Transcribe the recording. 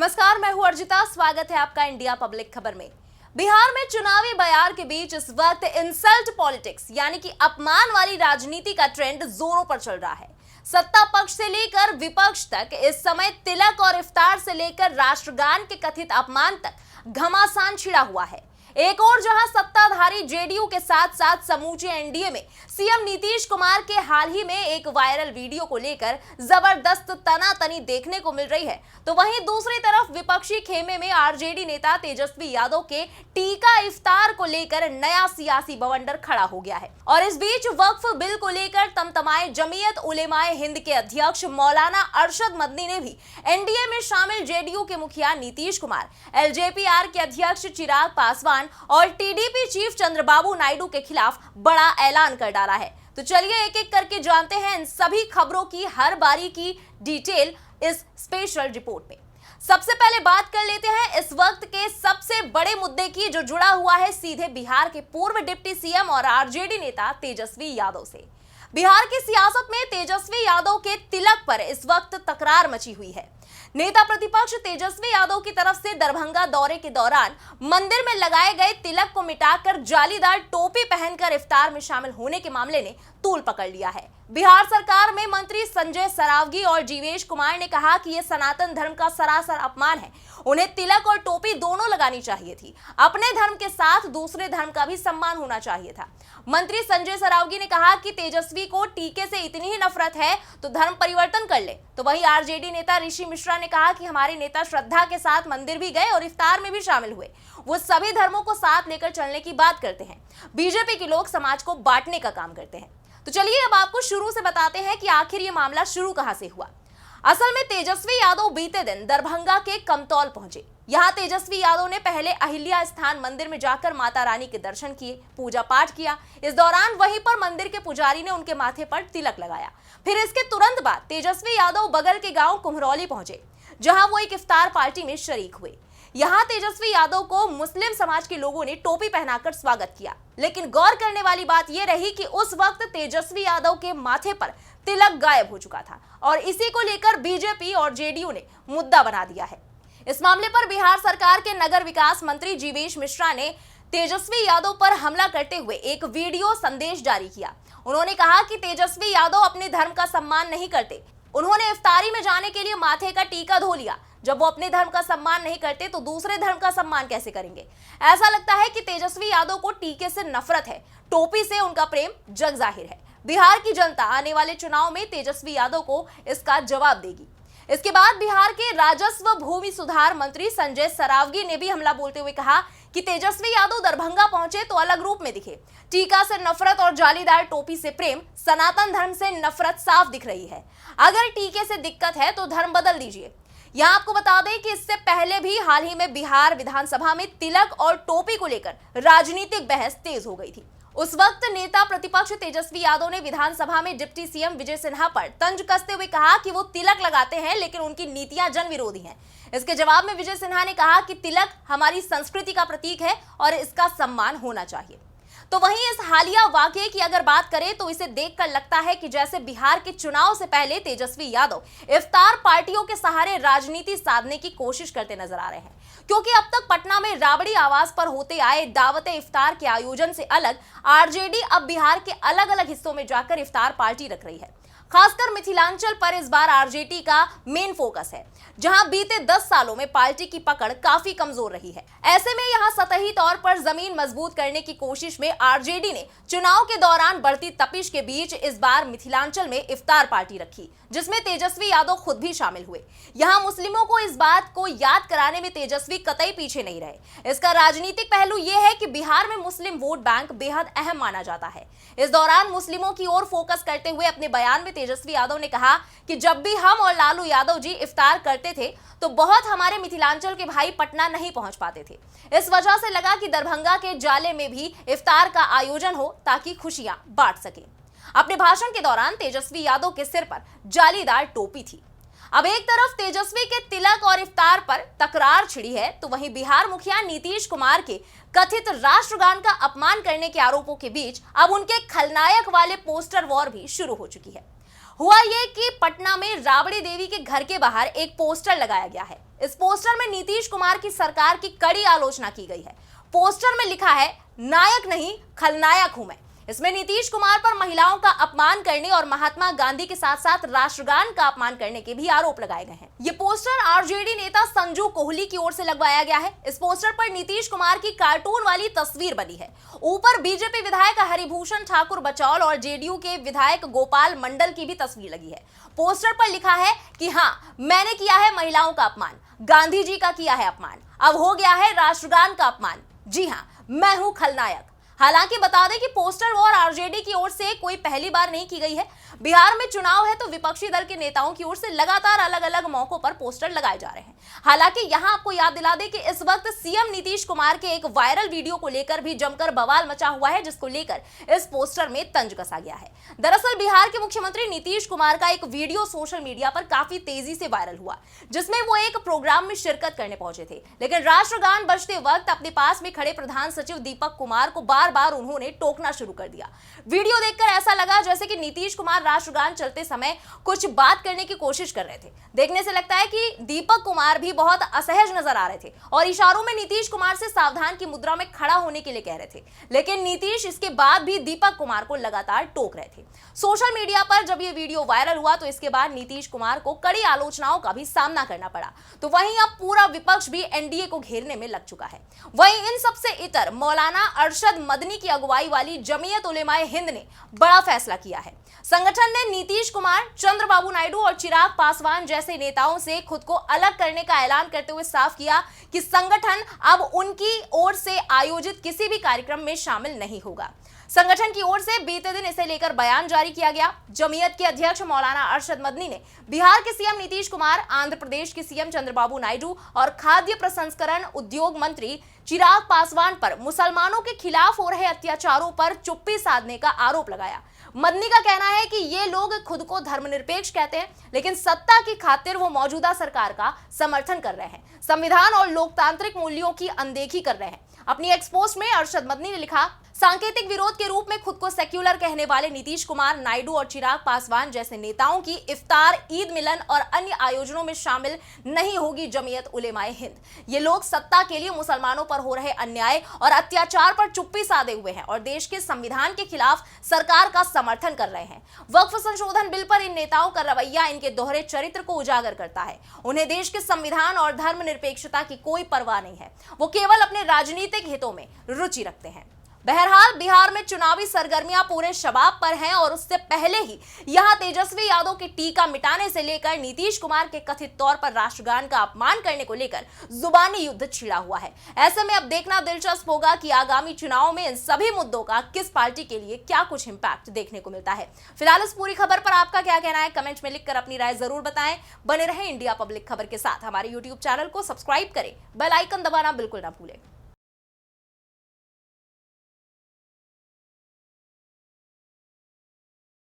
नमस्कार, मैं हूं अर्जिता। स्वागत है आपका इंडिया पब्लिक खबर में। बिहार में चुनावी बयार के बीच इस वक्त इंसल्ट पॉलिटिक्स यानी कि अपमान वाली राजनीति का ट्रेंड जोरों पर चल रहा है। सत्ता पक्ष से लेकर विपक्ष तक इस समय तिलक और इफ्तार से लेकर राष्ट्रगान के कथित अपमान तक घमासान छिड़ा हुआ है। एक और जहां सत्ताधारी जेडीयू के साथ साथ समूचे एनडीए में सीएम नीतीश कुमार के हाल ही में एक वायरल वीडियो को लेकर जबरदस्त तनातनी देखने को मिल रही है, तो वहीं दूसरी तरफ विपक्षी खेमे में आरजेडी नेता तेजस्वी यादव के टीका इफ्तार को लेकर नया सियासी बवंडर खड़ा हो गया है। और इस बीच वक्फ बिल को लेकर तमतमाए जमीयत उलेमाए हिंद के अध्यक्ष मौलाना अरशद मदनी ने भी एनडीए में शामिल जेडीयू के मुखिया नीतीश कुमार, एलजेपीआर के अध्यक्ष चिराग पासवान और टीडीपी चीफ चंद्रबाबू नायडू के खिलाफ बड़ा ऐलान कर डाला है। तो चलिए एक एक करके जानते हैं इन सभी खबरों की हर बारी की डिटेल इस स्पेशल रिपोर्ट में। सबसे पहले बात कर लेते हैं इस वक्त के सबसे बड़े मुद्दे की, जो जुड़ा हुआ है सीधे बिहार के पूर्व डिप्टी सीएम और आरजेडी नेता तेजस्वी यादव से। बिहार की सियासत में तेजस्वी यादव के तिलक पर इस वक्त तकरार मची हुई है। नेता प्रतिपक्ष तेजस्वी यादव की तरफ से दरभंगा दौरे के दौरान मंदिर में लगाए गए तिलक को मिटाकर जालीदार टोपी पहनकर इफ्तार में शामिल होने के मामले ने तूल पकड़ लिया है। बिहार सरकार में मंत्री संजय सरावगी और जीवेश कुमार ने कहा कि यह सनातन धर्म का सरासर अपमान है। उन्हें तिलक और टोपी दोनों लगानी चाहिए थी। अपने धर्म के साथ दूसरे धर्म का भी सम्मान होना चाहिए था। मंत्री संजय सरावगी ने कहा कि तेजस्वी को टीके से इतनी ही नफरत है तो धर्म परिवर्तन कर ले। तो वहीं आरजेडी नेता ऋषि मिश्रा ने कहा कि हमारे नेता श्रद्धा के साथ मंदिर भी गए और इफ्तार में भी शामिल हुए। वो सभी धर्मों को साथ लेकर चलने की बात करते हैं। बीजेपी के लोग समाज को बांटने का काम करते हैं। तो चलिए अब आपको शुरू से बताते हैं कि आखिर ये मामला शुरू कहां से हुआ। असल में तेजस्वी यादव बीते दिन दरभंगा के कमतौल पहुंचे। यहाँ तेजस्वी यादव ने पहले अहिल्या स्थान मंदिर में जाकर माता रानी के दर्शन किए, पूजा पाठ किया। इस दौरान वहीं पर मंदिर के पुजारी ने उनके माथे पर तिलक लगाया। फिर इसके तुरंत बाद तेजस्वी यादव बगल के गांव कुम्हरौली पहुंचे, जहां वो एक इफ्तार पार्टी में शरीक हुए। यहाँ तेजस्वी यादव को मुस्लिम समाज के लोगों ने टोपी पहनाकर स्वागत किया, लेकिन गौर करने वाली बात यह रही कि उस वक्त तेजस्वी यादव के माथे पर तिलक गायब हो चुका था और इसी को लेकर बीजेपी और जेडीयू ने मुद्दा बना दिया है। इस मामले पर बिहार सरकार के नगर विकास मंत्री जीवेश मिश्रा ने तेजस्वी यादव पर हमला करते हुए एक वीडियो संदेश जारी किया। उन्होंने कहा कि तेजस्वी यादव अपने धर्म का सम्मान नहीं करते। उन्होंने इफ्तारी में जाने के लिए माथे का टीका धो लिया। जब वो अपने धर्म का सम्मान नहीं करते तो दूसरे धर्म का सम्मान कैसे करेंगे? ऐसा लगता है कि तेजस्वी यादव को टीके से नफरत है, टोपी से उनका प्रेम जग जाहिर है। बिहार की जनता आने वाले चुनाव में तेजस्वी यादव को इसका जवाब देगी। इसके बाद बिहार के राजस्व भूमि सुधार मंत्री संजय सरावगी ने भी हमला बोलते हुए कहा कि तेजस्वी यादव दरभंगा पहुंचे तो अलग रूप में दिखे। टीका से नफरत और जालीदार टोपी से प्रेम, सनातन धर्म से नफरत साफ दिख रही है। अगर टीके से दिक्कत है तो धर्म बदल दीजिए। यहाँ आपको बता दें कि इससे पहले भी हाल ही में बिहार विधानसभा में तिलक और टोपी को लेकर राजनीतिक बहस तेज हो गई थी। उस वक्त नेता प्रतिपक्ष तेजस्वी यादव ने विधानसभा में डिप्टी सीएम विजय सिन्हा पर तंज कसते हुए कहा कि वो तिलक लगाते हैं लेकिन उनकी नीतियां जन विरोधी हैं। इसके जवाब में विजय सिन्हा ने कहा कि तिलक हमारी संस्कृति का प्रतीक है और इसका सम्मान होना चाहिए। तो वहीं इस हालिया वाकये की अगर बात करें तो इसे देखकर लगता है कि जैसे बिहार के चुनाव से पहले तेजस्वी यादव इफ्तार पार्टियों के सहारे राजनीति साधने की कोशिश करते नजर आ रहे हैं, क्योंकि अब तक पटना में राबड़ी आवास पर होते आए दावते इफ्तार के आयोजन से अलग आरजेडी अब बिहार के अलग अलग हिस्सों में जाकर इफ्तार पार्टी रख रही है। खासकर मिथिलांचल पर इस बार आरजेडी का मेन फोकस है, जहां बीते 10 सालों में पार्टी की पकड़ काफी कमजोर रही है। ऐसे में यहां सतही तौर पर जमीन मजबूत करने की कोशिश में आरजेडी ने चुनाव के दौरान बढ़ती तपिश के बीच इस बार मिथिलांचल में इफ्तार पार्टी रखी, जिसमें तेजस्वी यादव खुद भी शामिल हुए। यहां मुस्लिमों को इस बात को याद कराने में तेजस्वी कतई पीछे नहीं रहे। इसका राजनीतिक पहलू यह है कि बिहार में मुस्लिम वोट बैंक बेहद अहम माना जाता है। इस दौरान मुस्लिमों की ओर फोकस करते हुए अपने बयान में तेजस्वी यादव ने कहा कि जब भी हम और लालू यादव जी इफ्तार करते थे तो बहुत हमारे मिथिलांचल के भाई पटना नहीं पहुंच पाते थे। इस वजह से लगा कि दरभंगा के जाले में भी इफ्तार का आयोजन हो ताकि खुशियां बांट सके। अपने भाषण के दौरान तेजस्वी यादव के सिर पर जालीदार टोपी थी। अब एक तरफ तेजस्वी के तिलक और इफ्तार पर तकरार छिड़ी है, तो वहीं बिहार मुखिया नीतीश कुमार के कथित राष्ट्रगान का अपमान करने के आरोपों के बीच अब उनके खलनायक वाले पोस्टर वॉर भी शुरू हो चुकी है। हुआ ये कि पटना में राबड़ी देवी के घर के बाहर एक पोस्टर लगाया गया है। इस पोस्टर में नीतीश कुमार की सरकार की कड़ी आलोचना की गई है। पोस्टर में लिखा है, नायक नहीं खलनायक हूं मैं। इसमें नीतीश कुमार पर महिलाओं का अपमान करने और महात्मा गांधी के साथ साथ राष्ट्रगान का अपमान करने के भी आरोप लगाए गए हैं। ये पोस्टर आरजेडी नेता संजू कोहली की ओर से लगवाया गया है। इस पोस्टर पर नीतीश कुमार की कार्टून वाली तस्वीर बनी है। ऊपर बीजेपी विधायक हरिभूषण ठाकुर बचौल और जेडीयू के विधायक गोपाल मंडल की भी तस्वीर लगी है। पोस्टर पर लिखा है कि हाँ, मैंने किया है महिलाओं का अपमान, गांधी जी का किया है अपमान, अब हो गया है राष्ट्रगान का अपमान। जी हाँ, मैं हूं खलनायक। हालांकि बता दें कि पोस्टर वॉर आरजेडी की ओर से कोई पहली बार नहीं की गई है। बिहार में चुनाव है तो विपक्षी दल के नेताओं की ओर से लगातार अलग अलग मौकों पर पोस्टर लगाए जा रहे हैं। हालांकि यहां आपको याद दिला दें कि इस वक्त सीएम नीतीश कुमार के एक वायरल वीडियो को लेकर भी जमकर बवाल मचा हुआ है, जिसको लेकर इस पोस्टर में तंज कसा गया है। दरअसल बिहार के मुख्यमंत्री नीतीश कुमार का एक वीडियो सोशल मीडिया पर काफी तेजी से वायरल हुआ, जिसमें वो एक प्रोग्राम में शिरकत करने पहुंचे थे, लेकिन राष्ट्रगान बजते वक्त अपने पास में खड़े प्रधान सचिव दीपक कुमार को बार बार उन्होंने टोकना शुरू कर दिया। वीडियो देखकर ऐसा लगा जैसे कि नीतीश कुमार राष्ट्रगान चलते समय कुछ बात करने की कोशिश कर रहे थे। देखने से लगता है कि दीपक कुमार भी बहुत असहज नजर आ रहे थे और इशारों में नीतीश कुमार से सावधान की मुद्रा में खड़ा होने के लिए कह रहे थे, लेकिन नीतीश इसके बाद भी दीपक कुमार को लगातार टोक रहे थे। सोशल मीडिया पर जब ये वीडियो वायरल हुआ तो इसके बाद नीतीश कुमार को कड़ी आलोचनाओं का भी सामना करना पड़ा। तो वहीं अब पूरा विपक्ष भी एनडीए को घेरने में लग चुका है। वहीं इन सबसे इतर मौलाना अरशद मदनी की अगुवाई वाली जमीयत उलेमाए हिंद ने बड़ा फैसला किया है। संगठन ने नीतीश कुमार, चंद्रबाबू नायडू और चिराग पासवान जैसे नेताओं से खुद को अलग करने का ऐलान करते हुए साफ किया कि संगठन अब उनकी ओर से आयोजित किसी भी कार्यक्रम में शामिल नहीं होगा। संगठन की ओर से बीते दिन इसे लेकर बयान जारी किया गया। जमीयत के अध्यक्ष मौलाना अरशद मदनी ने बिहार के सीएम नीतीश कुमार, आंध्र प्रदेश के सीएम चंद्रबाबू नायडू और खाद्य प्रसंस्करण उद्योग मंत्री चिराग पासवान पर मुसलमानों के खिलाफ हो रहे अत्याचारों पर चुप्पी साधने का आरोप लगाया। मदनी का कहना है कि ये लोग खुद को धर्मनिरपेक्ष कहते हैं, लेकिन सत्ता की खातिर वो मौजूदा सरकार का समर्थन कर रहे हैं, संविधान और लोकतांत्रिक मूल्यों की अनदेखी कर रहे हैं। अपनी एक्स पोस्ट में अरशद मदनी ने लिखा, सांकेतिक विरोध के रूप में खुद को सेक्युलर कहने वाले नीतीश कुमार, नायडू और चिराग पासवान जैसे नेताओं की इफ्तार, ईद मिलन और अन्य आयोजनों में शामिल नहीं होगी जमीयत उलेमाए हिंद। ये लोग सत्ता के लिए मुसलमानों पर हो रहे अन्याय और अत्याचार पर चुप्पी साधे हुए हैं और देश के संविधान के खिलाफ सरकार का समर्थन कर रहे हैं। वक्फ संशोधन बिल पर इन नेताओं का रवैया इनके दोहरे चरित्र को उजागर करता है। उन्हें देश के संविधान और धर्मनिरपेक्षता की कोई परवाह नहीं है। वो केवल अपने राजनीतिक हितों में रुचि रखते हैं। बहरहाल बिहार में चुनावी सरगर्मियां पूरे शबाब पर हैं और उससे पहले ही यहां तेजस्वी यादव के टीका मिटाने से लेकर नीतीश कुमार के कथित तौर पर राष्ट्रगान का अपमान करने को लेकर जुबानी युद्ध छिड़ा हुआ है। ऐसे में अब देखना दिलचस्प होगा कि आगामी चुनाव में इन सभी मुद्दों का किस पार्टी के लिए क्या कुछ इंपैक्ट देखने को मिलता है। फिलहाल इस पूरी खबर पर आपका क्या कहना है, कमेंट में लिखकर अपनी राय जरूर बताएं। बने रहें इंडिया पब्लिक खबर के साथ। हमारे यूट्यूब चैनल को सब्सक्राइब करें, बेल आइकन दबाना बिल्कुल ना भूलें।